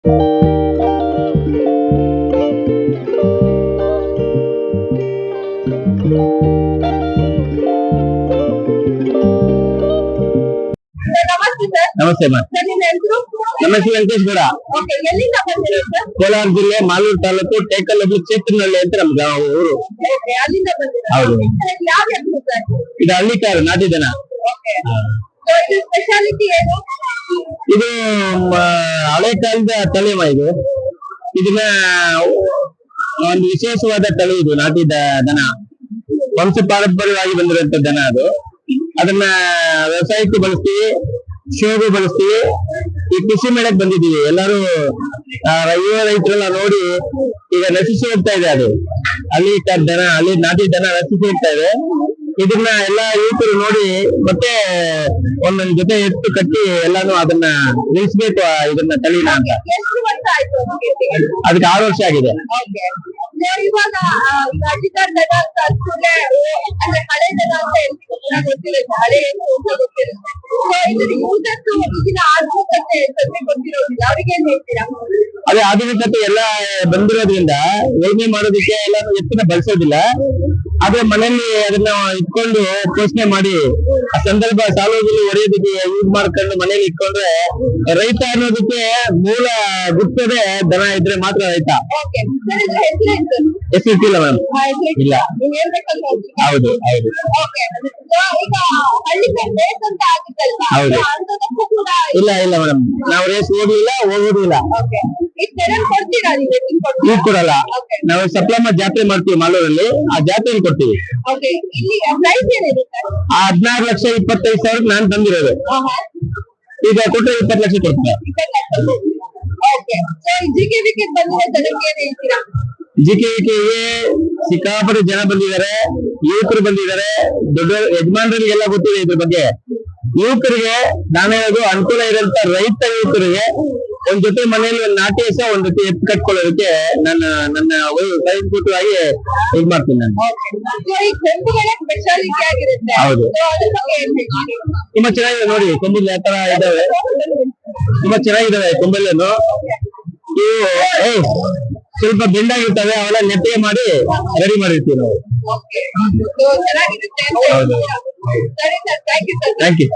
ನಮಸ್ತೆ ಮಾ. ನಮ್ಮ ಹೆಸರು ವೆಂಕಟೇಶ್ ಗೌಡ. ಕೋಲಾರ ಜಿಲ್ಲೆ ಮಾಲೂರು ತಾಲೂಕು ಟೇಕಲ್ಲಹಳ್ಳಿ ಚೇತ್ರನಹಳ್ಳಿ ಅಂತ ನಮ್ ಊರು. ಹೌದು, ಇದು ಹಳ್ಳಿಕಾರು ನಾಟಿ ದನ. ಇದು ಹಳೆ ಕಾಲದ ತಳಿಮ. ಇದನ್ನ ಒಂದು ವಿಶೇಷವಾದ ತಳಿ. ಇದು ನಾಟಿ ದನ ವಂಶ ಪಾರಂಪರ್ಯವಾಗಿ ಬಂದಿರುವಂತ ದನ. ಅದನ್ನ ವ್ಯವಸಾಯಕ್ಕೆ ಬಳಸ್ತೀವಿ, ಶೋಗೆ ಬಳಸ್ತೀವಿ. ಈ ಕೃಷಿ ಮೇಳಕ್ಕೆ ಬಂದಿದ್ದೀವಿ. ಎಲ್ಲರೂ ಯುವ ರೈತರೆಲ್ಲ ನೋಡಿ ಈಗ ನಶಿಸಿ ಹೋಗ್ತಾ ಇದೆ. ಅದು ಹಳ್ಳಿ ನಾಟಿ ದನ ನಶಿಸಿ ಹೋಗ್ತಾ ಇದೆ. ಇದನ್ನ ಎಲ್ಲಾ ಯುವಕರು ನೋಡಿ ಮತ್ತೆ ಒಂದೊಂದ್ ಜೊತೆ ಎತ್ತು ಕಟ್ಟಿ ಎಲ್ಲಾನು ಅದನ್ನ ನಿಲ್ಸ್ಬೇಕು ಇದನ್ನ ತಳಿನ ಅಂತ. ಅದಕ್ಕೆ 6 ವರ್ಷ ಆಗಿದೆ. ಅದೇ ಆಧುನಿಕತೆ ಎಲ್ಲ ಬಂದಿರೋದ್ರಿಂದ ಉಳುಮೆ ಮಾಡೋದಕ್ಕೆ ಎಲ್ಲಾನು ಎತ್ತಿನ ಬಳಸೋದಿಲ್ಲ. ಆದ್ರೆ ಮನೆಯಲ್ಲಿ ಅದನ್ನ ಇಟ್ಕೊಂಡು ಪೋಷಣೆ ಮಾಡಿ ಆ ಸಂದರ್ಭ ಸಾಲೋದಲ್ಲಿ ಹೊಡೆಯೋದಕ್ಕೆ ಯೂಸ್ ಮಾಡ್ಕೊಂಡು ಮನೇಲಿ ಇಟ್ಕೊಂಡ್ರೆ ರೈತ ಅನ್ನೋದಕ್ಕೆ ಮೂಲ ಗುರ್ತದೆ ದನ ಇದ್ರೆ ಮಾತ್ರ ರೈತ. ಹೆಸರಿಟ್ಟಿಲ್ಲ ಮ್ಯಾಮ್, ಇಲ್ಲ. ಹೌದು ಹೌದು ಹೌದು. ಇಲ್ಲ ಇಲ್ಲ ಮೇಡಮ್, ನಾವು ರೇಸ್ ಹೋಗ್ಲಿಲ್ಲ, ಹೋಗೋದಿಲ್ಲ. ಈಗ ಕೊಡಲ್ಲ. ನಾವು ಸಪ್ಲಮ್ಮ ಜಾತ್ರೆ ಮಾಡ್ತೀವಿ ಮಾಲೂರಲ್ಲಿ, ಆ ಜಾತ್ರೆಯಲ್ಲಿ ಕೊಡ್ತೀವಿ. 16,25,000 ನಾನು ತಂದಿರೋದು. ಈಗ ಕೊಟ್ಟರೆ 20 ಲಕ್ಷ ಕೊಡ್ತೀನಿ. ಜಿಕೆವಿಕೆಗೆ ಸಿಕ್ಕಾಪಟ್ಟೆ ಜನ ಬಂದಿದ್ದಾರೆ, ಯುವಕರು ಬಂದಿದ್ದಾರೆ. ದೊಡ್ಡ ಯಜಮಾನರಿಗೆಲ್ಲ ಗೊತ್ತಿದೆ ಇದ್ರ ಬಗ್ಗೆ. ಯುವಕರಿಗೆ ನಾನು ಹೇಳೋದು, ಅನುಕೂಲ ಇರೋಂತ ರೈತ ಯುವಕರಿಗೆ ಒಂದ್ ಜೊತೆ ಮನೆಯಲ್ಲಿ ಒಂದು ನಾಟಿ ಹಸ, ಒಂದ್ ಜೊತೆ ಎತ್ತು ಕಟ್ಕೊಳ್ಳೋದಕ್ಕೆ ನನ್ನ ಸೈನ್ಪುಟವಾಗಿ ಇದು ಮಾಡ್ತೀನಿ ನಾನು. ಹೌದು, ತುಂಬಾ ಚೆನ್ನಾಗಿದೆ ನೋಡಿ. ಕೊಂಬಲ್ಲಿ ಆ ತರ ಇದಾವೆ, ತುಂಬಾ ಚೆನ್ನಾಗಿದ್ದಾವೆ ಕೊಂಬಲ್ಲೇನು. ಇವು ಸ್ವಲ್ಪ ಬೆಂಡಾಗಿರ್ತವೆ, ಅವೆಲ್ಲ ನೆಟ್ಟಿಗೆ ಮಾಡಿ ರೆಡಿ ಮಾಡಿರ್ತೀವಿ ನಾವು. Thank you.